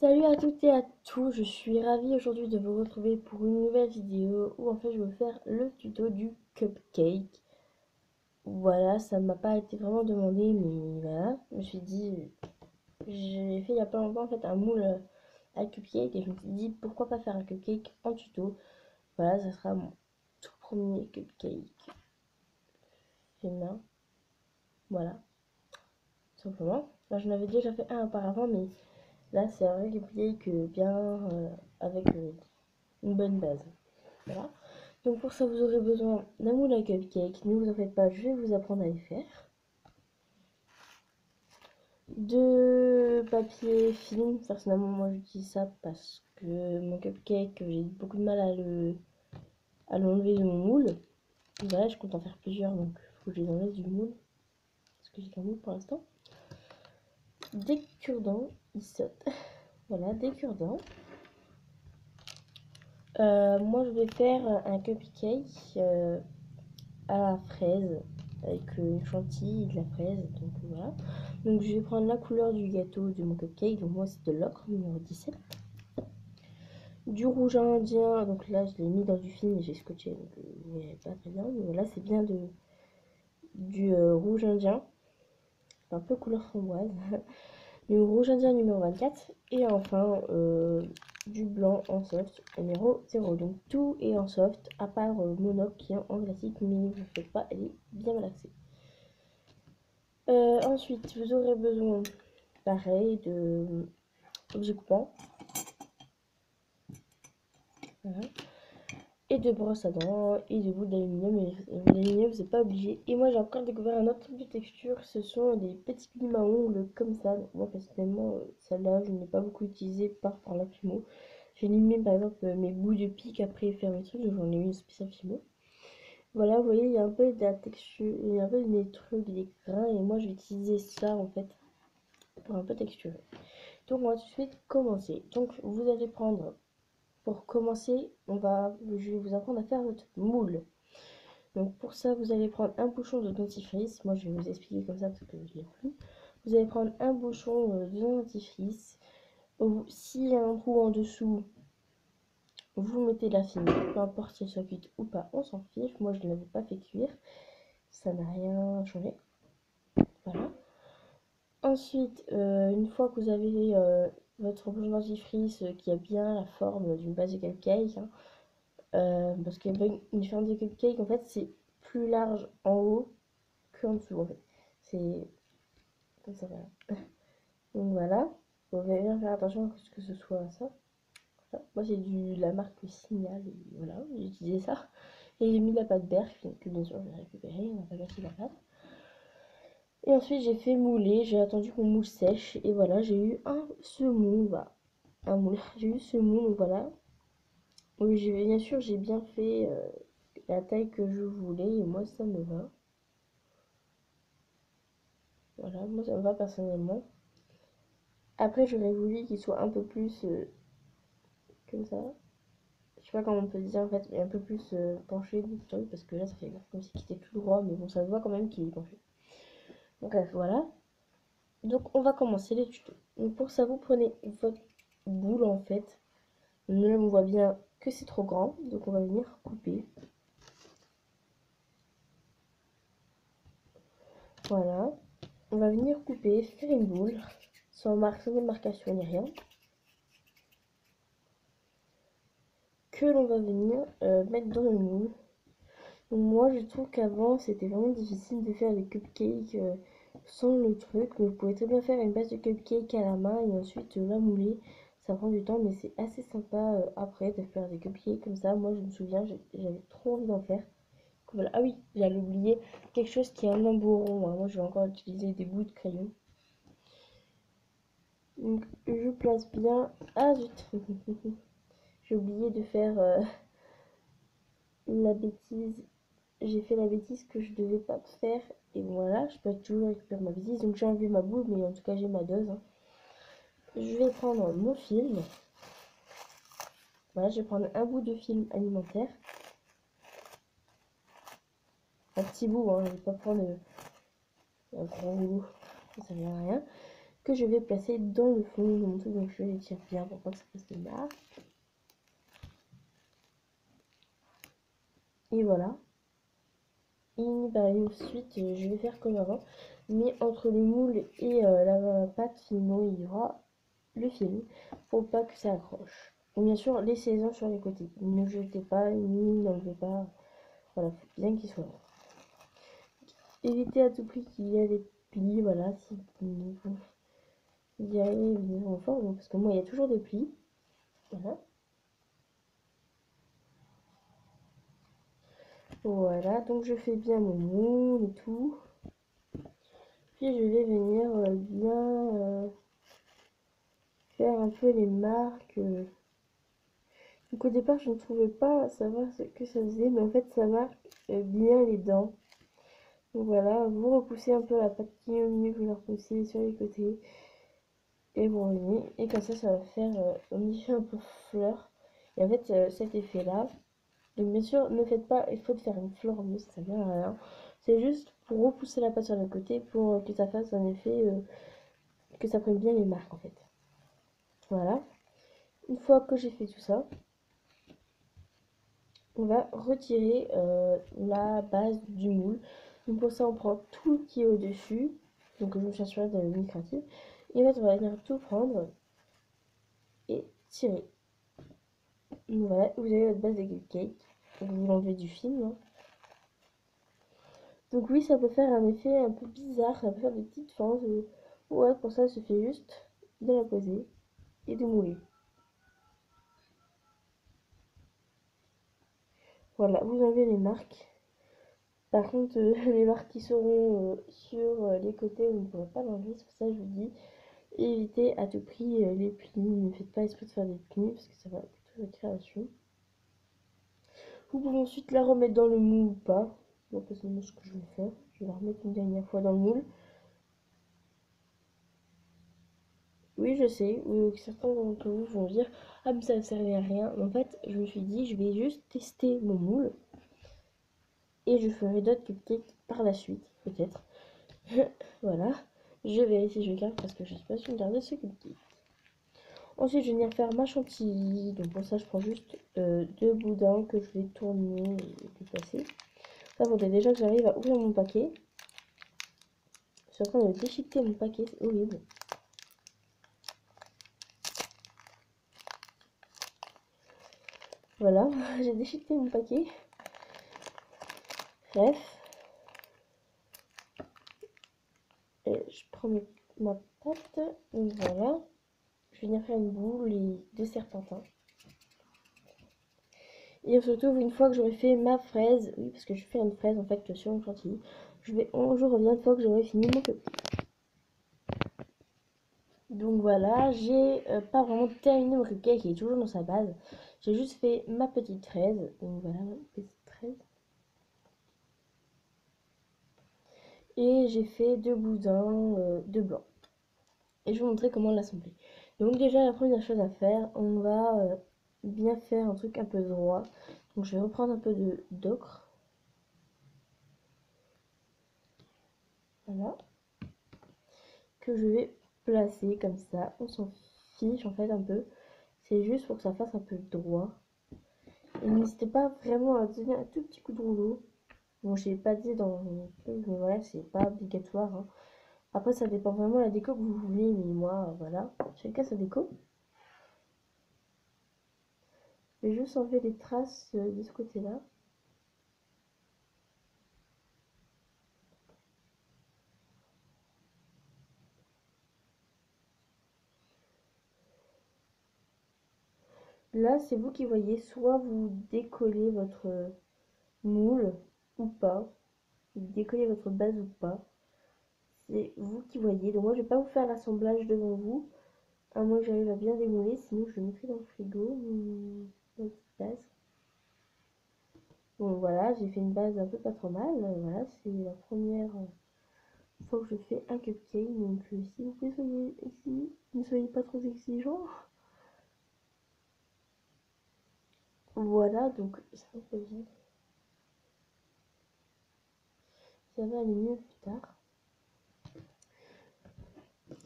Salut à toutes et à tous, je suis ravie aujourd'hui de vous retrouver pour une nouvelle vidéo où en fait je vais vous faire le tuto du cupcake. Voilà, ça m'a pas été vraiment demandé mais voilà, je me suis dit, j'ai fait il y a pas longtemps en fait un moule à cupcake et je me suis dit pourquoi pas faire un cupcake en tuto. Voilà, ça sera mon tout premier cupcake fait main, voilà, tout simplement. Là j'en avais déjà fait un auparavant mais là c'est un vrai cupcake bien avec une bonne base. Voilà. Donc pour ça, vous aurez besoin d'un moule à cupcake. Ne vous en faites pas, je vais vous apprendre à les faire. De papier film. Personnellement, moi j'utilise ça parce que mon cupcake, j'ai beaucoup de mal à l'enlever de mon moule. Voilà, je compte en faire plusieurs, donc il faut que je les enlève du moule. Parce que j'ai qu'un moule pour l'instant. Des cure-dents, ils sautent. Voilà, des cure-dents. Moi je vais faire un cupcake à la fraise avec une chantilly et de la fraise, donc voilà. Donc je vais prendre la couleur du gâteau de mon cupcake, donc moi c'est de l'ocre numéro 17. Du rouge indien, donc là je l'ai mis dans du film et j'ai scotché, donc vous voyez pas très bien, mais voilà, c'est bien du rouge indien, un peu couleur framboise. Du rouge indien numéro 24 et enfin du blanc en soft numéro 0. Donc tout est en soft à part Monoc qui est en classique, mais ne vous faites pas, elle est bien malaxée. Ensuite, vous aurez besoin, pareil, de objets coupants. Voilà. Et de brosse à dents et de boules d'aluminium. Et l'aluminium, c'est pas obligé. Et moi, j'ai encore découvert un autre type de texture. Ce sont des petits plumes à ongles comme ça. Donc, moi, personnellement, celle-là, je n'ai pas beaucoup utilisé par la Fimo. J'ai limé, par exemple, mes bouts de pique après faire mes trucs. J'en ai mis une spéciale Fimo. Voilà, vous voyez, il y a un peu de la texture, il y a un peu des trucs, des grains. Et moi, j'ai utilisé ça, en fait, pour un peu texturer. Donc on va tout de suite commencer. Donc vous allez prendre, pour commencer, je vais vous apprendre à faire votre moule. Donc pour ça, vous allez prendre un bouchon de dentifrice. Moi je vais vous expliquer comme ça parce que je l'ai plus. Vous allez prendre un bouchon de dentifrice. S'il y a un trou en dessous, vous mettez de la fine. Peu importe si elle soit cuite ou pas, on s'en fiche. Moi je ne l'avais pas fait cuire. Ça n'a rien changé. Voilà. Ensuite, une fois que vous avez votre bouchon dentifrice qui a bien la forme d'une base de cupcake, hein, parce qu'il y a une différence de cupcake, en fait, c'est plus large en haut qu'en dessous, en fait. C'est comme ça, voilà. Donc voilà, vous allez bien faire attention à ce que ce soit ça. Voilà. Moi, c'est la marque Signal, et voilà, j'ai utilisé ça. Et j'ai mis de la pâte Berk, que bien sûr, je vais récupérer, on va pas gâcher la pâte. Et ensuite, j'ai fait mouler, j'ai attendu qu'on moule sèche, et voilà, j'ai eu un semoule, voilà. Un moule, j'ai eu ce moule, voilà. Oui, bien sûr, j'ai bien fait la taille que je voulais, et moi, ça me va. Voilà, moi, ça me va personnellement. Après, j'aurais voulu qu'il soit un peu plus comme ça. Je sais pas comment on peut dire, en fait, mais un peu plus penché, parce que là, ça fait comme si il était tout droit, mais bon, ça se voit quand même qu'il est penché. Donc, bref, voilà. Donc, on va commencer les tutos. Donc, pour ça, vous prenez votre boule, en fait. Là, on voit bien que c'est trop grand, donc on va venir couper. Voilà. On va venir couper, faire une boule, sans marcation ni rien. Que l'on va venir mettre dans le moule. Donc moi, je trouve qu'avant, c'était vraiment difficile de faire des cupcakes sans le truc. Mais vous pouvez très bien faire une base de cupcake à la main et ensuite la mouler. Ça prend du temps, mais c'est assez sympa après de faire des cupcakes comme ça. Moi, je me souviens, j'avais trop envie d'en faire. Voilà. Ah oui, j'allais oublier quelque chose qui est un embout rond, hein. Moi, je vais encore utiliser des bouts de crayon. Donc, je place bien. Ah zut! J'ai oublié de faire la bêtise. J'ai fait la bêtise que je devais pas faire. Et voilà, je peux toujours récupérer ma bêtise. Donc, j'ai enlevé ma boule, mais en tout cas, j'ai ma dose, hein. Je vais prendre mon film. Voilà, je vais prendre un bout de film alimentaire. Un petit bout, hein. Je vais pas prendre un grand bout. Ça ne sert à rien. que je vais placer dans le fond de mon truc. Donc je les tire bien pour pas que ça fasse des marques. Et voilà. Et bah, ensuite, je vais faire comme avant. Mais entre le moule et la pâte, finalement, il y aura le film pour pas que ça accroche. Donc, bien sûr, laissez-en sur les côtés. Ne jetez pas, ni n'enlevez pas. Voilà, faut bien qu'il soit là. Évitez à tout prix qu'il y ait des plis, voilà, si vous y arrivez évidemment fort, parce que moi, il y a toujours des plis. Voilà. Voilà, donc je fais bien mon moule et tout. Puis je vais venir bien faire un peu les marques. Donc au départ, je ne trouvais pas savoir ce que ça faisait, mais en fait, ça marque bien les dents. Donc voilà, vous repoussez un peu la pâte qui est au milieu, vous la repoussez sur les côtés. Et vous revenez. Et comme ça va faire un effet un peu fleur. Et en fait, cet effet-là, donc bien sûr, ne faites pas, il faut faire une fleur bleue, ça sert à rien. C'est juste pour repousser la pâte sur le côté, pour que ça fasse un effet, que ça prenne bien les marques en fait. Voilà. Une fois que j'ai fait tout ça, on va retirer la base du moule. Donc pour ça, on prend tout qui est au-dessus. Donc je me cherche de ligne créative. Et en fait, on va venir tout prendre et tirer. Donc voilà, vous avez votre base de cupcake. Vous l'enlevez du film. Hein. Donc oui, ça peut faire un effet un peu bizarre, ça peut faire des petites fentes. Ouais, pour ça, il suffit juste de la poser et de mouler. Voilà, vous enlevez les marques. Par contre, les marques qui seront sur les côtés, vous ne pourrez pas l'enlever. C'est pour ça que je vous dis, évitez à tout prix les plis. Ne faites pas esprit de faire des plis parce que ça va plutôt votre création. Vous pouvez ensuite la remettre dans le moule ou pas. Moi, personnellement, ce que je vais faire, je vais la remettre une dernière fois dans le moule. Oui, je sais, oui, certains d'entre vous vont dire ah, mais ça ne servait à rien. Mais en fait, je me suis dit, je vais juste tester mon moule et je ferai d'autres cupcakes par la suite, peut-être. Voilà, je vérifie si je garde parce que je ne sais pas si je garde ce cupcake. Ensuite, je vais venir faire ma chantilly. Donc, pour ça, je prends juste deux boudins que je vais tourner et déplacer. Ça, faudrait déjà que j'arrive à ouvrir mon paquet. Je suis en train de déchiqueter mon paquet, c'est horrible. Voilà, j'ai déchiqueté mon paquet. Bref. Et je prends ma pâte. Donc voilà. Je vais venir faire une boule et deux serpentins. Et surtout, une fois que j'aurai fait ma fraise, oui, parce que je vais faire une fraise en fait sur une chantilly, je reviens une fois que j'aurai fini mon cupcake. Donc voilà, j'ai pas vraiment terminé mon cupcake, il est toujours dans sa base. J'ai juste fait ma petite fraise. Donc voilà, ma petite fraise. Et j'ai fait deux boudins de blanc. Et je vais vous montrer comment l'assembler. Donc déjà, la première chose à faire, on va bien faire un truc un peu droit. Donc je vais reprendre un peu d'ocre. Voilà. Que je vais placer comme ça. On s'en fiche en fait un peu. C'est juste pour que ça fasse un peu droit. Et n'hésitez pas vraiment à donner un tout petit coup de rouleau. Bon, je l'ai pas dit dans le truc, mais voilà, c'est pas obligatoire. Hein. Après, ça dépend vraiment de la déco que vous voulez, mais moi, voilà. Chacun sa déco. Je vais juste enlever les traces de ce côté-là. Là, c'est vous qui voyez, soit vous décollez votre moule ou pas, vous décollez votre base ou pas. C'est vous qui voyez. Donc moi, je vais pas vous faire l'assemblage devant vous, à moins que j'arrive à bien démouler, sinon je le mettrai dans le frigo, ma petite base. Bon voilà, j'ai fait une base un peu pas trop mal. Voilà, c'est la première fois que je fais un cupcake. Donc s'il vous plaît, ne soyez pas trop exigeants. Voilà, donc ça va aller mieux plus tard.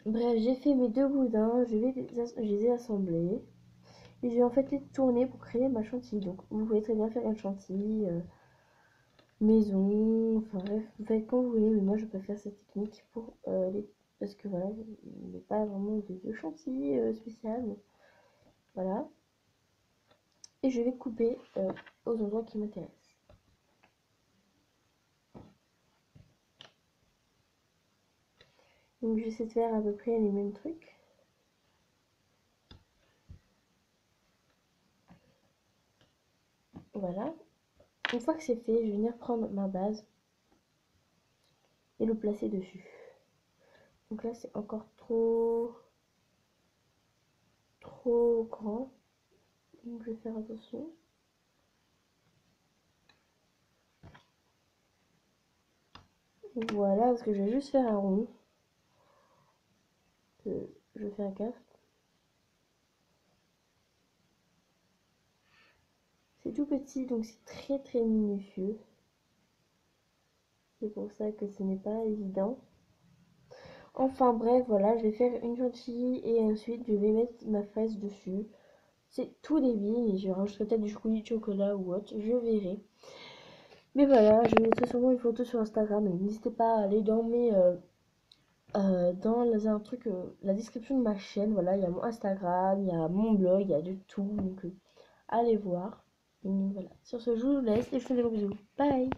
Bref, j'ai fait mes 2 boudins, je les ai assemblés. Et je vais en fait les tourner pour créer ma chantilly. Donc vous pouvez très bien faire une chantilly maison, enfin bref, vous faites quand vous voulez, mais moi je préfère cette technique pour les... Parce que voilà, il n'y a pas vraiment de chantilly spécial. Donc, voilà. Et je vais couper aux endroits qui m'intéressent. Donc j'essaie de faire à peu près les mêmes trucs. Voilà. Une fois que c'est fait, je vais venir prendre ma base et le placer dessus. Donc là c'est encore trop grand. Donc je vais faire attention. Voilà, parce que je vais juste faire un rond. Je vais faire gaffe. C'est tout petit, donc c'est très minutieux. C'est pour ça que ce n'est pas évident. Enfin bref, voilà, je vais faire une chantilly et ensuite je vais mettre ma fraise dessus. C'est tout débile et je rajouterai peut-être du chocolat ou autre, je verrai. Mais voilà, je mettrai sûrement une photo sur Instagram. N'hésitez pas à aller dans un truc, la description de ma chaîne. Voilà, il y a mon Instagram, il y a mon blog, il y a de tout. Donc allez voir. Et voilà. Sur ce, je vous laisse et je vous fais des gros bisous. Bye!